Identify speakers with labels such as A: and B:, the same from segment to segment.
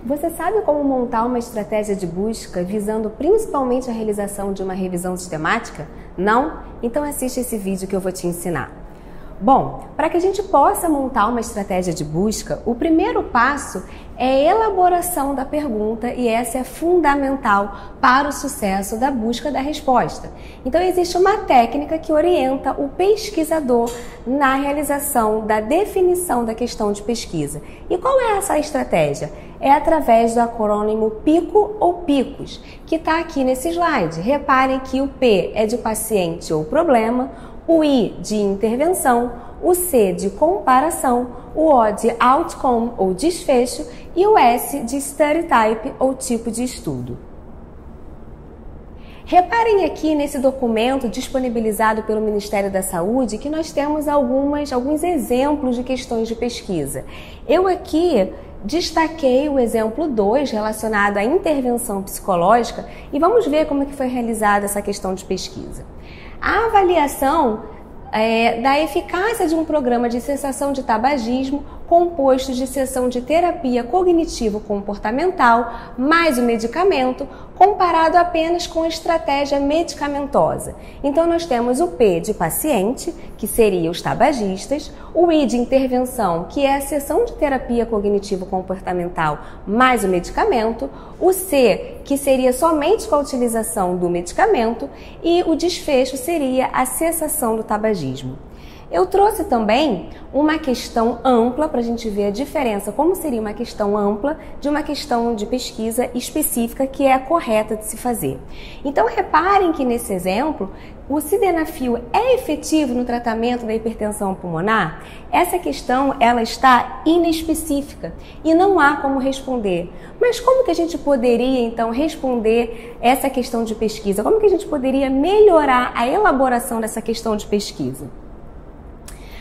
A: Você sabe como montar uma estratégia de busca visando principalmente a realização de uma revisão sistemática? Não? Então assiste esse vídeo que eu vou te ensinar. Bom, para que a gente possa montar uma estratégia de busca, o primeiro passo é a elaboração da pergunta e essa é fundamental para o sucesso da busca da resposta. Então existe uma técnica que orienta o pesquisador na realização da definição da questão de pesquisa. E qual é essa estratégia? É através do acrônimo PICO ou PICOS, que está aqui nesse slide. Reparem que o P é de paciente ou problema, o I de intervenção, o C de comparação, o O de outcome ou desfecho e o S de study type ou tipo de estudo. Reparem aqui nesse documento disponibilizado pelo Ministério da Saúde que nós temos alguns exemplos de questões de pesquisa. Eu aqui destaquei o exemplo 2 relacionado à intervenção psicológica e vamos ver como é que foi realizada essa questão de pesquisa. A avaliação da eficácia de um programa de cessação de tabagismo composto de sessão de terapia cognitivo-comportamental mais o medicamento, comparado apenas com a estratégia medicamentosa. Então nós temos o P de paciente, que seria os tabagistas, o I de intervenção, que é a sessão de terapia cognitivo-comportamental mais o medicamento, o C, que seria somente com a utilização do medicamento, e o desfecho seria a cessação do tabagismo. Eu trouxe também uma questão ampla para a gente ver a diferença, como seria uma questão ampla de uma questão de pesquisa específica que é a correta de se fazer. Então reparem que nesse exemplo, o sildenafil é efetivo no tratamento da hipertensão pulmonar? Essa questão ela está inespecífica e não há como responder. Mas como que a gente poderia então responder essa questão de pesquisa? Como que a gente poderia melhorar a elaboração dessa questão de pesquisa?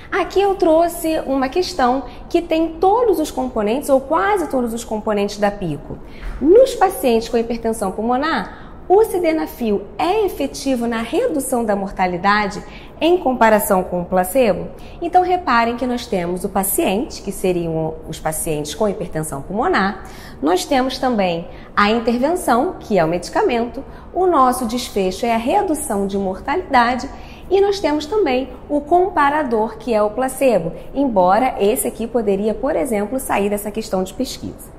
A: Aqui eu trouxe uma questão que tem todos os componentes, ou quase todos os componentes da PICO. Nos pacientes com hipertensão pulmonar, o sildenafil é efetivo na redução da mortalidade em comparação com o placebo? Então reparem que nós temos o paciente, que seriam os pacientes com hipertensão pulmonar, nós temos também a intervenção, que é o medicamento, o nosso desfecho é a redução de mortalidade, e nós temos também o comparador, que é o placebo, embora esse aqui poderia, por exemplo, sair dessa questão de pesquisa.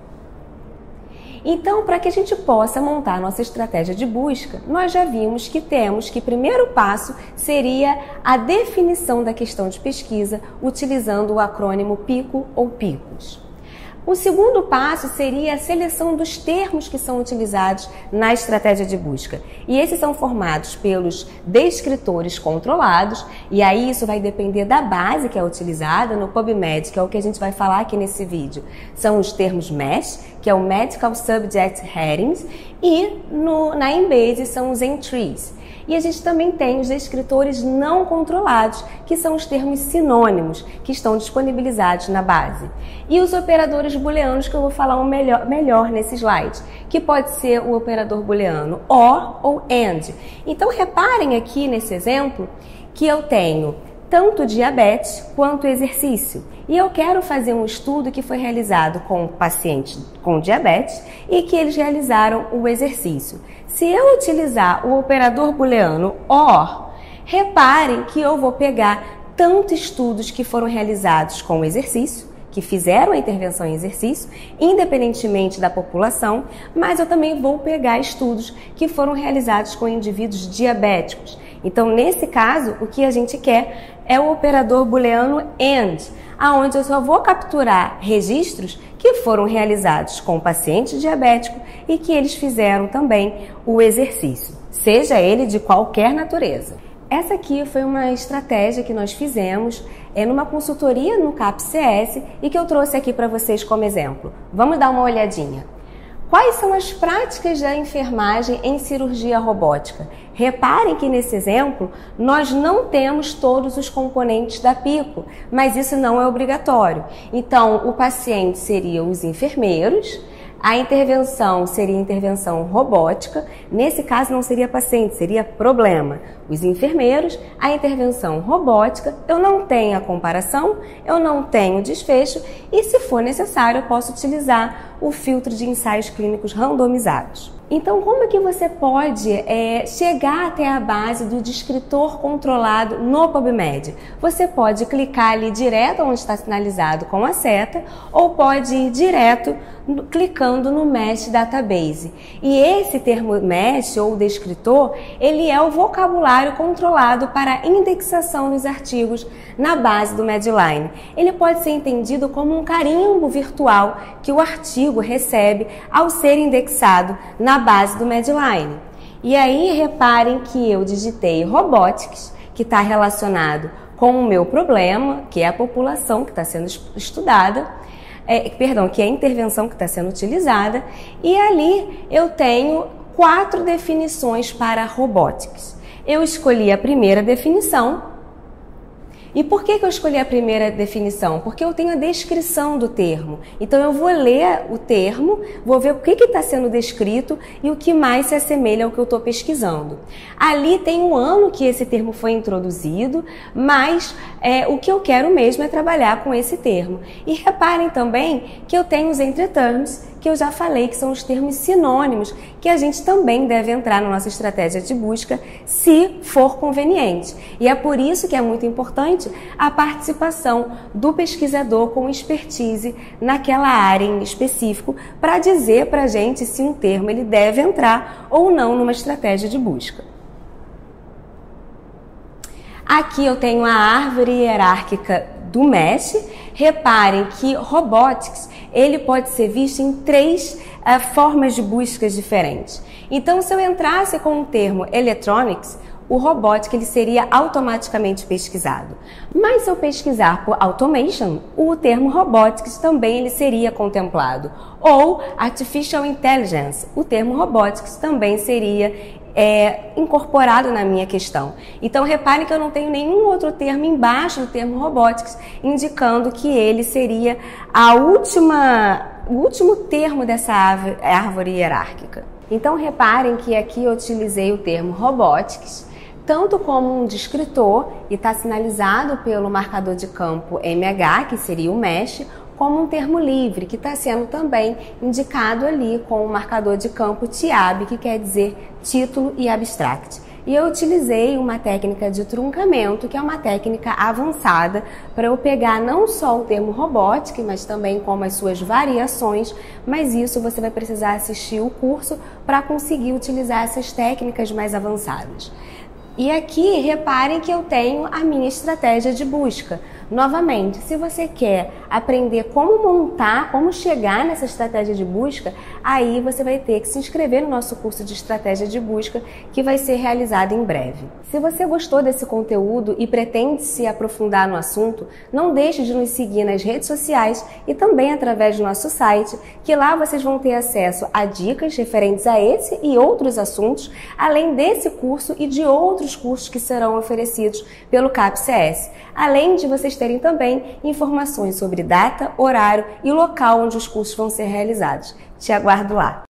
A: Então, para que a gente possa montar nossa estratégia de busca, nós já vimos que temos que o primeiro passo seria a definição da questão de pesquisa utilizando o acrônimo PICO ou PICOS. O segundo passo seria a seleção dos termos que são utilizados na estratégia de busca. E esses são formados pelos descritores controlados, e aí isso vai depender da base que é utilizada. No PubMed, que é o que a gente vai falar aqui nesse vídeo, são os termos MeSH, que é o Medical Subject Headings, e na Embase são os entries. E a gente também tem os descritores não controlados, que são os termos sinônimos, que estão disponibilizados na base. E os operadores booleanos, que eu vou falar melhor nesse slide, que pode ser o operador booleano OR ou AND. Então reparem aqui nesse exemplo que eu tenho tanto diabetes quanto exercício. E eu quero fazer um estudo que foi realizado com pacientes com diabetes e que eles realizaram o exercício. Se eu utilizar o operador booleano OR, reparem que eu vou pegar tanto estudos que foram realizados com o exercício, que fizeram a intervenção em exercício, independentemente da população, mas eu também vou pegar estudos que foram realizados com indivíduos diabéticos. Então, nesse caso, o que a gente quer é o operador booleano AND, aonde eu só vou capturar registros que foram realizados com o paciente diabético e que eles fizeram também o exercício, seja ele de qualquer natureza. Essa aqui foi uma estratégia que nós fizemos numa consultoria no CAPCS e que eu trouxe aqui para vocês como exemplo. Vamos dar uma olhadinha. Quais são as práticas da enfermagem em cirurgia robótica? Reparem que nesse exemplo nós não temos todos os componentes da PICO, mas isso não é obrigatório. Então o paciente seria os enfermeiros, A intervenção seria intervenção robótica, nesse caso não seria paciente, seria problema. Os enfermeiros, a intervenção robótica, eu não tenho a comparação, eu não tenho desfecho e, se for necessário, eu posso utilizar o filtro de ensaios clínicos randomizados. Então, como é que você pode chegar até a base do descritor controlado no PubMed? Você pode clicar ali direto onde está sinalizado com a seta ou pode ir direto clicando no Mesh Database. E esse termo Mesh ou descritor, ele é o vocabulário controlado para indexação dos artigos na base do Medline. Ele pode ser entendido como um carimbo virtual que o artigo recebe ao ser indexado na base do Medline. E aí reparem que eu digitei Robotics, que está relacionado com o meu problema, que é a população que está sendo estudada, que é a intervenção que está sendo utilizada, e ali eu tenho 4 definições para Robotics. Eu escolhi a primeira definição. E por que eu escolhi a primeira definição? Porque eu tenho a descrição do termo. Então eu vou ler o termo, vou ver o que está sendo descrito e o que mais se assemelha ao que eu estou pesquisando. Ali tem o ano que esse termo foi introduzido, mas o que eu quero mesmo é trabalhar com esse termo. E reparem também que eu tenho os entreterms, que eu já falei que são os termos sinônimos que a gente também deve entrar na nossa estratégia de busca se for conveniente. E é por isso que é muito importante a participação do pesquisador com expertise naquela área em específico para dizer para a gente se um termo ele deve entrar ou não numa estratégia de busca. Aqui eu tenho a árvore hierárquica do Mesh. Reparem que Robotics ele pode ser visto em 3 formas de buscas diferentes. Então, se eu entrasse com o termo Electronics, o Robotics ele seria automaticamente pesquisado. Mas se eu pesquisar por Automation, o termo Robotics também ele seria contemplado. Ou Artificial Intelligence, o termo Robotics também seria incorporado na minha questão. Então, reparem que eu não tenho nenhum outro termo embaixo do termo Robotics, indicando que ele seria o último termo dessa árvore hierárquica. Então, reparem que aqui eu utilizei o termo Robotics, tanto como um descritor, e está sinalizado pelo marcador de campo MH, que seria o Mesh, como um termo livre, que está sendo também indicado ali com o marcador de campo TIAB, que quer dizer título e abstract. E eu utilizei uma técnica de truncamento, que é uma técnica avançada, para eu pegar não só o termo Robotic, mas também como as suas variações, mas isso você vai precisar assistir o curso para conseguir utilizar essas técnicas mais avançadas. E aqui, reparem que eu tenho a minha estratégia de busca. Novamente, se você quer aprender como montar, como chegar nessa estratégia de busca, aí você vai ter que se inscrever no nosso curso de estratégia de busca, que vai ser realizado em breve. Se você gostou desse conteúdo e pretende se aprofundar no assunto, não deixe de nos seguir nas redes sociais e também através do nosso site, que lá vocês vão ter acesso a dicas referentes a esse e outros assuntos, além desse curso e de outros cursos que serão oferecidos pelo CAPCS, além de vocês terem também informações sobre data, horário e local onde os cursos vão ser realizados. Te aguardo lá!